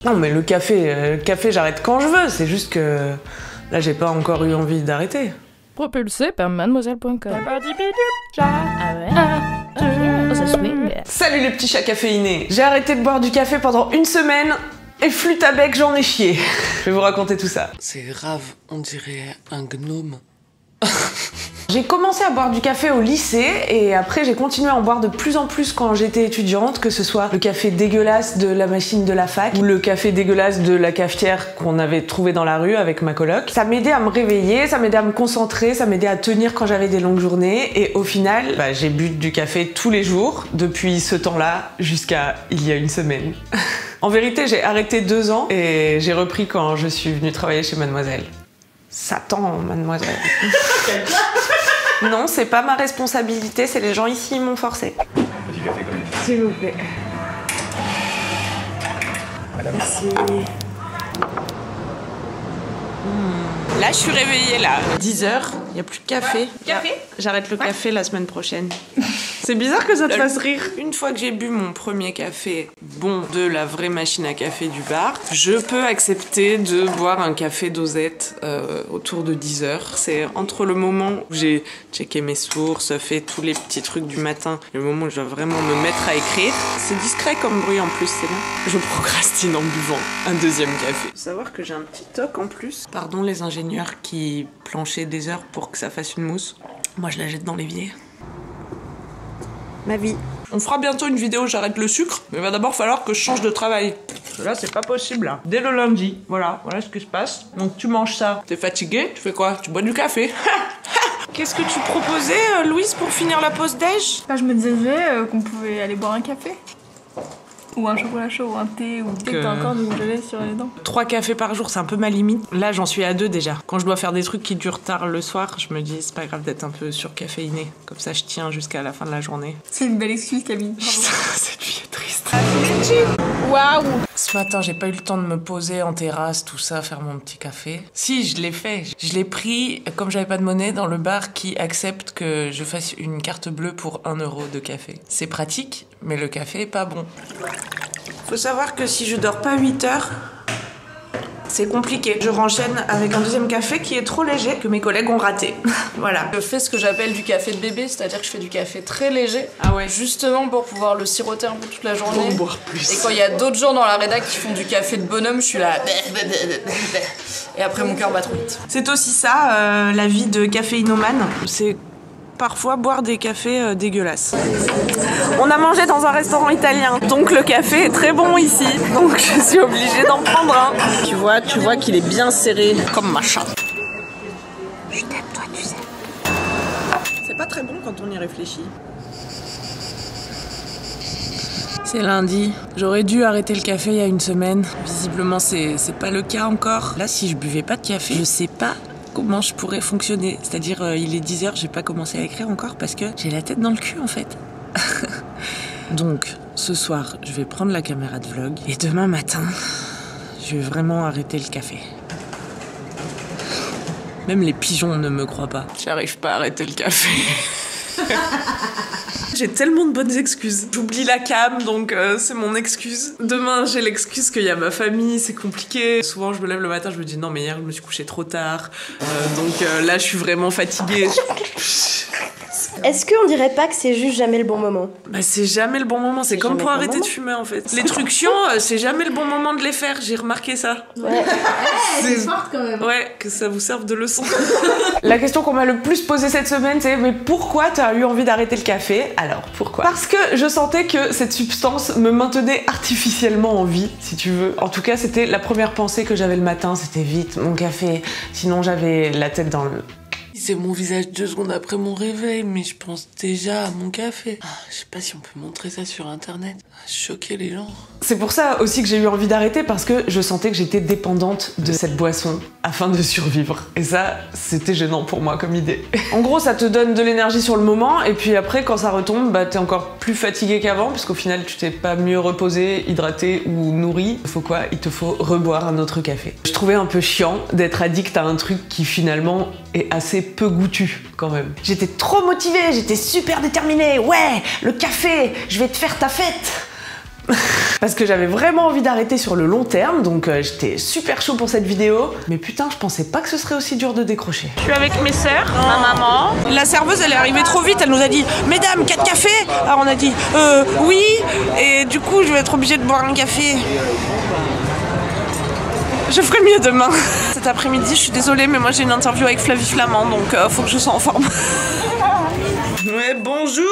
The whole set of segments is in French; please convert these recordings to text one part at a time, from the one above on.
Non mais le café j'arrête quand je veux, c'est juste que là j'ai pas encore eu envie d'arrêter. Propulsé par mademoiselle.com. Ça swing. Salut les petits chats caféinés. J'ai arrêté de boire du café pendant une semaine et flûte à bec j'en ai chié. Je vais vous raconter tout ça. C'est grave, on dirait un gnome. J'ai commencé à boire du café au lycée et après j'ai continué à en boire de plus en plus quand j'étais étudiante, que ce soit le café dégueulasse de la machine de la fac ou le café dégueulasse de la cafetière qu'on avait trouvé dans la rue avec ma coloc. Ça m'aidait à me réveiller, ça m'aidait à me concentrer, ça m'aidait à tenir quand j'avais des longues journées et au final, j'ai bu du café tous les jours depuis ce temps-là jusqu'à il y a une semaine. En vérité, j'ai arrêté 2 ans et j'ai repris quand je suis venue travailler chez Mademoiselle. Satan, Mademoiselle. Non, c'est pas ma responsabilité, c'est les gens ici, ils m'ont forcé. Petit café comme S'il vous plaît. Merci. Là, je suis réveillée, là. 10h, il n'y a plus de café. Café ? J'arrête le café la semaine prochaine. C'est bizarre que ça te fasse rire. Une fois que j'ai bu mon premier café, bon, de la vraie machine à café du bar, je peux accepter de boire un café dosette autour de 10h. C'est entre le moment où j'ai checké mes sources, fait tous les petits trucs du matin, et le moment où je dois vraiment me mettre à écrire. C'est discret comme bruit en plus, c'est bon. Je procrastine en buvant un deuxième café. Faut savoir que j'ai un petit toc en plus. Pardon les ingénieurs qui planchaient des heures pour que ça fasse une mousse. Moi je la jette dans l'évier. Ma vie. On fera bientôt une vidéo j'arrête le sucre, mais il va d'abord falloir que je change de travail. Là c'est pas possible là. Dès le lundi, voilà ce qui se passe. Donc tu manges ça. T'es fatigué, tu fais quoi? Tu bois du café. Qu'est-ce que tu proposais, Louise, pour finir la pause déj? Je me disais qu'on pouvait aller boire un café. Ou un chocolat chaud, ou un thé, ou peut-être t'as encore du gelé sur les dents. 3 cafés par jour, c'est un peu ma limite. Là, j'en suis à 2 déjà. Quand je dois faire des trucs qui durent tard le soir, je me dis c'est pas grave d'être un peu surcaféiné. Comme ça, je tiens jusqu'à la fin de la journée. C'est une belle excuse, Camille. Cette vie est triste. Waouh! Ce matin, j'ai pas eu le temps de me poser en terrasse, tout ça, faire mon petit café. Si, je l'ai fait. Je l'ai pris, comme j'avais pas de monnaie, dans le bar qui accepte que je fasse une carte bleue pour 1 euro de café. C'est pratique, mais le café est pas bon. Faut savoir que si je dors pas 8 heures, c'est compliqué. Je renchaîne avec un deuxième café qui est trop léger, que mes collègues ont raté. Voilà. Je fais ce que j'appelle du café de bébé, c'est-à-dire que je fais du café très léger. Ah ouais. Justement pour pouvoir le siroter un peu toute la journée. Pour boire plus. Et quand il y a d'autres gens dans la rédac qui font du café de bonhomme, je suis là. Et après mon cœur bat trop vite. C'est aussi ça, la vie de caféinomane. C'est parfois boire des cafés dégueulasses. On a mangé dans un restaurant italien, donc le café est très bon ici. Donc je suis obligée d'en prendre un. Tu vois qu'il est bien serré, comme ma chatte. Je t'aime, toi, tu sais. C'est pas très bon quand on y réfléchit. C'est lundi. J'aurais dû arrêter le café il y a une semaine. Visiblement, c'est pas le cas encore. Là, si je buvais pas de café, je sais pas comment je pourrais fonctionner. C'est-à-dire, il est 10h, j'ai pas commencé à écrire encore parce que j'ai la tête dans le cul, en fait. Donc, ce soir, je vais prendre la caméra de vlog et demain matin, je vais vraiment arrêter le café. Même les pigeons ne me croient pas. J'arrive pas à arrêter le café. J'ai tellement de bonnes excuses. J'oublie la cam, donc c'est mon excuse. Demain, j'ai l'excuse qu'il y a ma famille, c'est compliqué. Souvent, je me lève le matin, je me dis non, mais hier, je me suis couchée trop tard. Donc là, je suis vraiment fatiguée. Est-ce qu'on dirait pas que c'est juste jamais le bon moment? Bah c'est jamais le bon moment, c'est comme pour arrêter de fumer en fait. Les trucs chiants, c'est jamais le bon moment de les faire, j'ai remarqué ça. Ouais. C'est forte quand même. Ouais, que ça vous serve de leçon. La question qu'on m'a le plus posée cette semaine, c'est mais pourquoi tu as eu envie d'arrêter le café? Alors, pourquoi? Parce que je sentais que cette substance me maintenait artificiellement en vie, si tu veux. En tout cas, c'était la première pensée que j'avais le matin, c'était vite, mon café. Sinon, j'avais la tête dans le... C'est mon visage 2 secondes après mon réveil, mais je pense déjà à mon café. Je sais pas si on peut montrer ça sur internet. Choquer les gens. C'est pour ça aussi que j'ai eu envie d'arrêter, parce que je sentais que j'étais dépendante de cette boisson afin de survivre. Et ça, c'était gênant pour moi comme idée. En gros, ça te donne de l'énergie sur le moment, et puis après, quand ça retombe, bah t'es encore plus fatigué qu'avant, puisqu'au final, tu t'es pas mieux reposé, hydraté ou nourri. Il faut quoi? Il te faut reboire un autre café. Je trouvais un peu chiant d'être addict à un truc qui finalement est assez peu goûtu quand même. J'étais trop motivée, j'étais super déterminée. Ouais, le café, je vais te faire ta fête. parce que j'avais vraiment envie d'arrêter sur le long terme, donc j'étais super chaud pour cette vidéo. Mais putain, je pensais pas que ce serait aussi dur de décrocher. Je suis avec mes sœurs, ma maman. La serveuse, elle est arrivée trop vite, elle nous a dit « Mesdames, 4 cafés ?» Alors on a dit « Oui !» Et du coup, je vais être obligée de boire un café. Je ferai mieux demain. Cet après-midi, je suis désolée, mais moi j'ai une interview avec Flavie Flamand, donc faut que je sois en forme. Ouais, bonjour!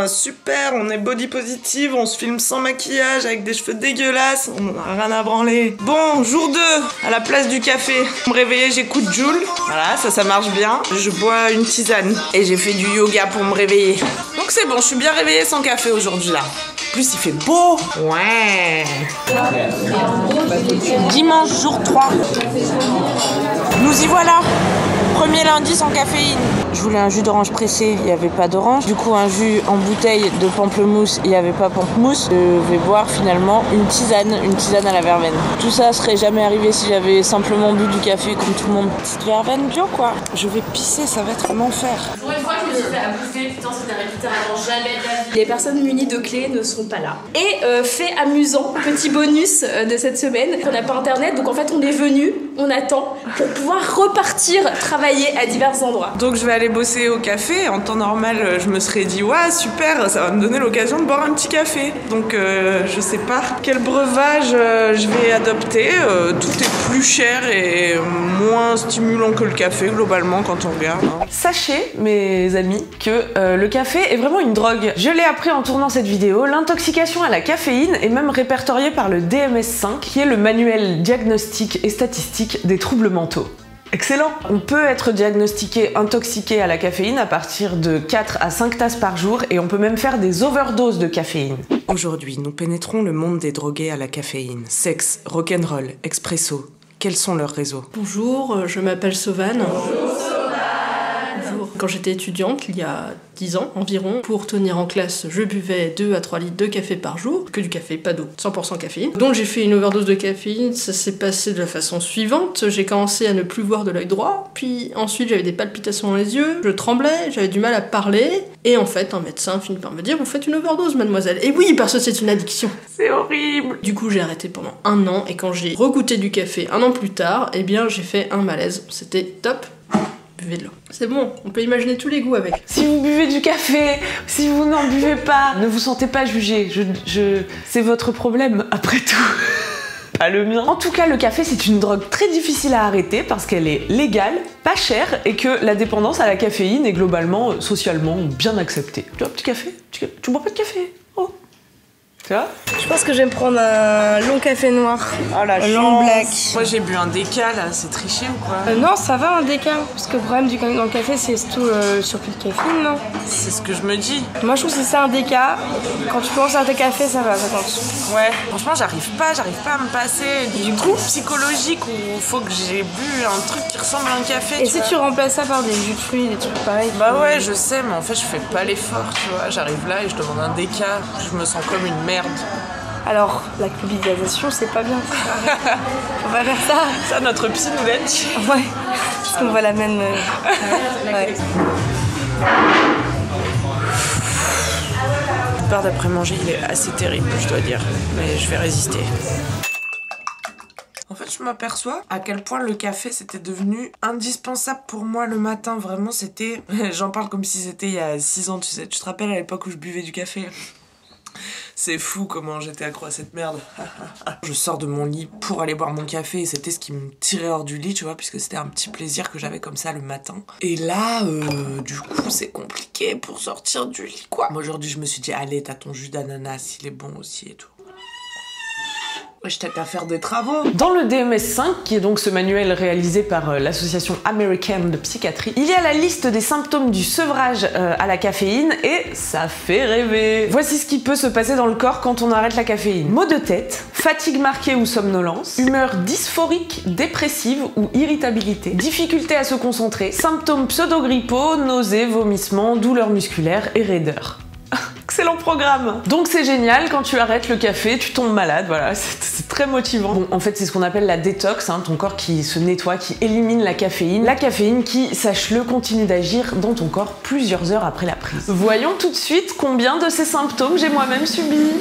Super, on est body positive, on se filme sans maquillage, avec des cheveux dégueulasses, on n'a rien à branler. Bon, jour 2, à la place du café. Pour me réveiller, j'écoute Jul. Voilà, ça marche bien. Je bois une tisane. Et j'ai fait du yoga pour me réveiller. Donc c'est bon, je suis bien réveillée sans café aujourd'hui là. En plus, il fait beau. Ouais. Dimanche, jour 3. Nous y voilà. Premier lundi sans caféine. Je voulais un jus d'orange pressé, il n'y avait pas d'orange. Du coup, un jus en bouteille de pamplemousse, il n'y avait pas pamplemousse. Je vais boire finalement une tisane à la verveine. Tout ça serait jamais arrivé si j'avais simplement bu du café comme tout le monde. Petite verveine bio, quoi. Je vais pisser, ça va être l'enfer. Pour une fois, je me suis fait abuser, putain, ça n'arrive littéralement jamais de la vie. Les personnes munies de clés ne sont pas là. Et fait amusant, petit bonus de cette semaine, on n'a pas internet, donc en fait on est venu, on attend pour pouvoir repartir travailler à divers endroits. Donc je vais aller bosser au café. En temps normal, je me serais dit ouais super, ça va me donner l'occasion de boire un petit café. Donc je sais pas quel breuvage je vais adopter. Tout est plus cher et moins stimulant que le café globalement quand on regarde. Sachez mes amis que le café est vraiment une drogue. Je l'ai appris en tournant cette vidéo. L'intoxication à la caféine est même répertoriée par le DMS-5 qui est le manuel diagnostique et statistique des troubles mentaux. Excellent! On peut être diagnostiqué intoxiqué à la caféine à partir de 4 à 5 tasses par jour et on peut même faire des overdoses de caféine. Aujourd'hui, nous pénétrons le monde des drogués à la caféine. Sexe, rock'n'roll, expresso. Quels sont leurs réseaux? Bonjour, je m'appelle Sauvane. Bonjour. Quand j'étais étudiante, il y a 10 ans environ, pour tenir en classe, je buvais 2 à 3 litres de café par jour, que du café, pas d'eau, 100% caféine. Donc j'ai fait une overdose de caféine, ça s'est passé de la façon suivante, j'ai commencé à ne plus voir de l'œil droit, puis ensuite j'avais des palpitations dans les yeux, je tremblais, j'avais du mal à parler, et en fait un médecin finit par me dire « Vous faites une overdose, mademoiselle !» Et oui, parce que c'est une addiction. C'est horrible. Du coup j'ai arrêté pendant 1 an, et quand j'ai regoûté du café 1 an plus tard, eh bien j'ai fait un malaise, c'était top. Buvez de l'eau. C'est bon, on peut imaginer tous les goûts avec. Si vous buvez du café, si vous n'en buvez pas, ne vous sentez pas jugé. C'est votre problème, après tout. Pas le mien. En tout cas, le café, c'est une drogue très difficile à arrêter parce qu'elle est légale, pas chère et que la dépendance à la caféine est globalement, socialement, bien acceptée. Tu vois, petit café? Tu bois pas de café? Oh. Tu vois? Je pense que je vais me prendre un long café noir. Oh la un long black. Moi j'ai bu un déca là, c'est triché ou quoi? Non, ça va un déca. Parce que le problème dans le café, c'est surtout le surplus de caféine, non? C'est ce que je me dis. Moi je trouve que c'est ça un déca. Quand tu commences à tes cafés, ça va, ça compte. Ouais, franchement j'arrive pas à me passer du coup psychologique où faut que j'ai bu un truc qui ressemble à un café. Et si tu remplaces ça par des jus de fruits, des trucs pareils? Bah ouais, je sais, mais en fait je fais pas l'effort, tu vois. J'arrive là et je demande un déca, je me sens comme une merde. Alors, la culpabilisation, c'est pas bien. On va faire ça. Ça, notre psy nous l'a dit. Ouais, parce qu'on voit la même... Ouais. Le peur d'après manger, il est assez terrible, je dois dire. Mais je vais résister. En fait, je m'aperçois à quel point le café, c'était devenu indispensable pour moi le matin. Vraiment, c'était... J'en parle comme si c'était il y a 6 ans, tu sais. Tu te rappelles à l'époque où je buvais du café? C'est fou comment j'étais accro à cette merde. Je sors de mon lit pour aller boire mon café et c'était ce qui me tirait hors du lit, tu vois, puisque c'était un petit plaisir que j'avais comme ça le matin. Et là, du coup, c'est compliqué pour sortir du lit, quoi. Moi, aujourd'hui, je me suis dit, allez, t'as ton jus d'ananas, il est bon aussi et tout. Ouais, je t'aide à faire des travaux. Dans le DMS-5, qui est donc ce manuel réalisé par l'association américaine de psychiatrie, il y a la liste des symptômes du sevrage à la caféine et ça fait rêver. Voici ce qui peut se passer dans le corps quand on arrête la caféine. Maux de tête, fatigue marquée ou somnolence, humeur dysphorique, dépressive ou irritabilité, difficulté à se concentrer, symptômes pseudo-grippaux, nausées, vomissements, douleurs musculaires et raideur. Excellent programme. Donc c'est génial, quand tu arrêtes le café, tu tombes malade, voilà, c'est très motivant. Bon, en fait, c'est ce qu'on appelle la détox, hein, ton corps qui se nettoie, qui élimine la caféine. La caféine qui, sache-le, continue d'agir dans ton corps plusieurs heures après la prise. Voyons tout de suite combien de ces symptômes j'ai moi-même subis.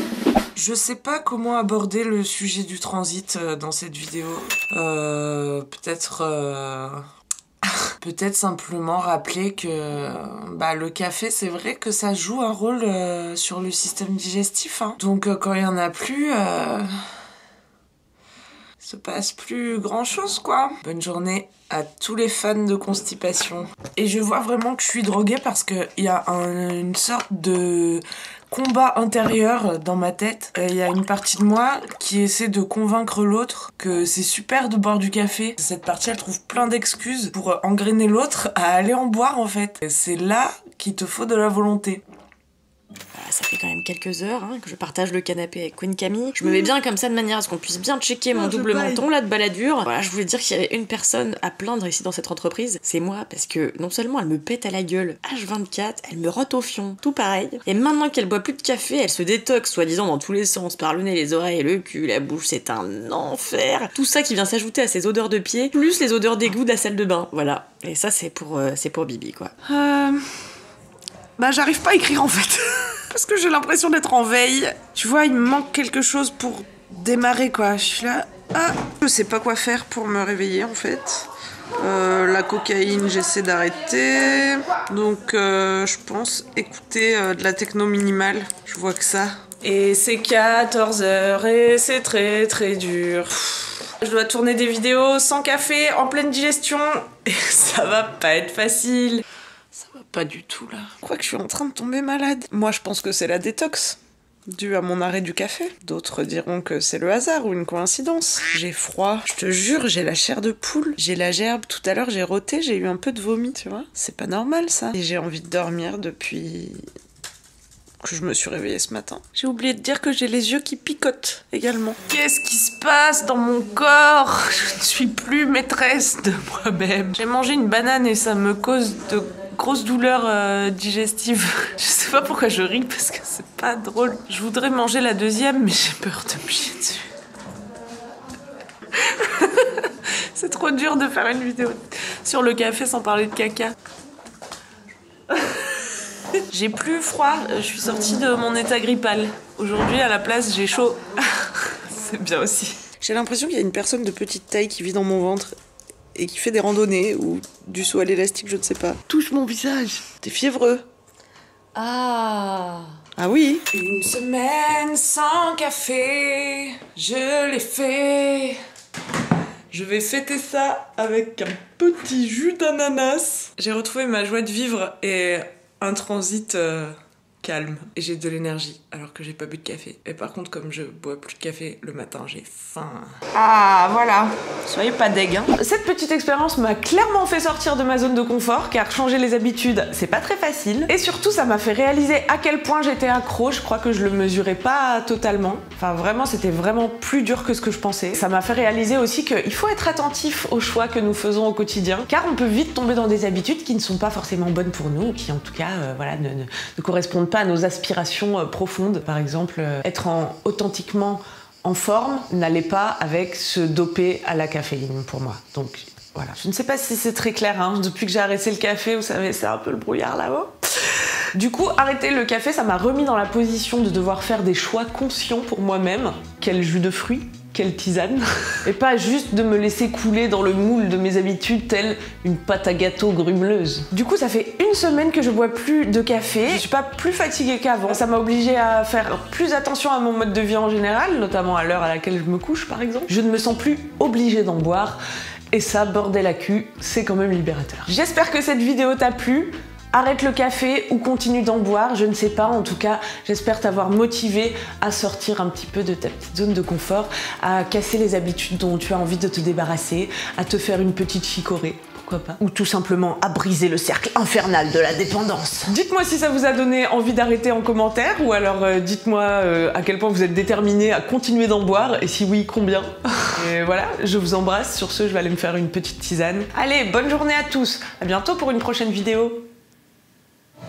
Je sais pas comment aborder le sujet du transit dans cette vidéo. Peut-être simplement rappeler que le café, c'est vrai que ça joue un rôle sur le système digestif. Hein. Donc quand il y en a plus, se passe plus grand chose quoi. Bonne journée à tous les fans de constipation. Et je vois vraiment que je suis droguée parce qu'il y a une sorte de combat intérieur dans ma tête. Il y a une partie de moi qui essaie de convaincre l'autre que c'est super de boire du café. Cette partie, elle trouve plein d'excuses pour engrainer l'autre à aller en boire en fait. C'est là qu'il te faut de la volonté. Ça fait quand même quelques heures que je partage le canapé avec Queen Camille. Je me mets bien comme ça de manière à ce qu'on puisse bien checker mon double menton là de baladure. Voilà, je voulais dire qu'il y avait une personne à plaindre ici dans cette entreprise, c'est moi, parce que non seulement elle me pète à la gueule H24, elle me rote au fion, tout pareil. Et maintenant qu'elle boit plus de café, elle se détoxe soi-disant dans tous les sens, par le nez, les oreilles, le cul, la bouche, c'est un enfer. Tout ça qui vient s'ajouter à ces odeurs de pied, plus les odeurs d'égout de la salle de bain, voilà. Et ça c'est pour Bibi quoi. J'arrive pas à écrire en fait. Parce que j'ai l'impression d'être en veille. Tu vois, il me manque quelque chose pour démarrer quoi. Je suis là, je sais pas quoi faire pour me réveiller en fait. La cocaïne, j'essaie d'arrêter. Donc je pense écouter de la techno minimale. Je vois que ça. Et c'est 14h et c'est très très dur. Je dois tourner des vidéos sans café, en pleine digestion. Et ça va pas être facile. Pas du tout là. Je crois que je suis en train de tomber malade. Moi je pense que c'est la détox, due à mon arrêt du café. D'autres diront que c'est le hasard ou une coïncidence. J'ai froid, je te jure, j'ai la chair de poule. J'ai la gerbe, tout à l'heure j'ai roté, j'ai eu un peu de vomi, tu vois. C'est pas normal ça. Et j'ai envie de dormir depuis que je me suis réveillée ce matin. J'ai oublié de dire que j'ai les yeux qui picotent également. Qu'est-ce qui se passe dans mon corps? Je ne suis plus maîtresse de moi-même. J'ai mangé une banane et ça me cause de grosses douleurs digestives. Je sais pas pourquoi je ris parce que c'est pas drôle. Je voudrais manger la deuxième mais j'ai peur de me chier dessus. C'est trop dur de faire une vidéo sur le café sans parler de caca. J'ai plus froid, je suis sortie de mon état grippal. Aujourd'hui à la place j'ai chaud. C'est bien aussi. J'ai l'impression qu'il y a une personne de petite taille qui vit dans mon ventre et qui fait des randonnées ou du saut à l'élastique, je ne sais pas. Touche mon visage. T'es fiévreux. Ah oui. Une semaine sans café, je l'ai fait. Je vais fêter ça avec un petit jus d'ananas. J'ai retrouvé ma joie de vivre et un transit calme. Et j'ai de l'énergie alors que j'ai pas bu de café. Et par contre, comme je bois plus de café le matin, j'ai faim. Ah voilà, soyez pas deg. Cette petite expérience m'a clairement fait sortir de ma zone de confort car changer les habitudes, c'est pas très facile. Et surtout, ça m'a fait réaliser à quel point j'étais accro. Je crois que je le mesurais pas totalement. Enfin vraiment, c'était vraiment plus dur que ce que je pensais. Ça m'a fait réaliser aussi qu'il faut être attentif aux choix que nous faisons au quotidien car on peut vite tomber dans des habitudes qui ne sont pas forcément bonnes pour nous ou qui en tout cas ne correspondent pas à nos aspirations profondes. Par exemple, être authentiquement en forme n'allait pas avec se doper à la caféine pour moi. Donc voilà. Je ne sais pas si c'est très clair, depuis que j'ai arrêté le café, vous savez, c'est un peu le brouillard là-haut. Du coup, arrêter le café, ça m'a remis dans la position de devoir faire des choix conscients pour moi-même. Quel jus de fruits, quelle tisane. Et pas juste de me laisser couler dans le moule de mes habitudes telle une pâte à gâteau grumeleuse. Du coup, ça fait une semaine que je bois plus de café. Je suis pas plus fatiguée qu'avant. Ça m'a obligée à faire plus attention à mon mode de vie en général, notamment à l'heure à laquelle je me couche par exemple. Je ne me sens plus obligée d'en boire. Et ça, bordel à cul, c'est quand même libérateur. J'espère que cette vidéo t'a plu. Arrête le café ou continue d'en boire, je ne sais pas. En tout cas, j'espère t'avoir motivé à sortir un petit peu de ta petite zone de confort, à casser les habitudes dont tu as envie de te débarrasser, à te faire une petite chicorée. Pourquoi pas. Ou tout simplement à briser le cercle infernal de la dépendance. Dites-moi si ça vous a donné envie d'arrêter en commentaire, ou alors dites-moi à quel point vous êtes déterminé à continuer d'en boire, et si oui, combien. Et voilà, je vous embrasse. Sur ce, je vais aller me faire une petite tisane. Allez, bonne journée à tous. À bientôt pour une prochaine vidéo.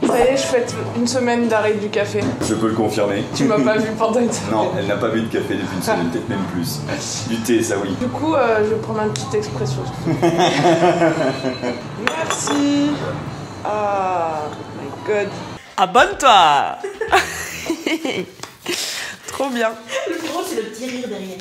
Ça y est, je fête une semaine d'arrêt du café. Je peux le confirmer. Tu m'as pas vu pendant une semaine. Non, elle n'a pas bu de café depuis une semaine, peut-être même plus. Du thé, ça oui. Du coup, je vais prendre un petit expresso. Merci. Ah, my god. Abonne-toi. Trop bien. Le plus drôle, c'est le petit rire derrière.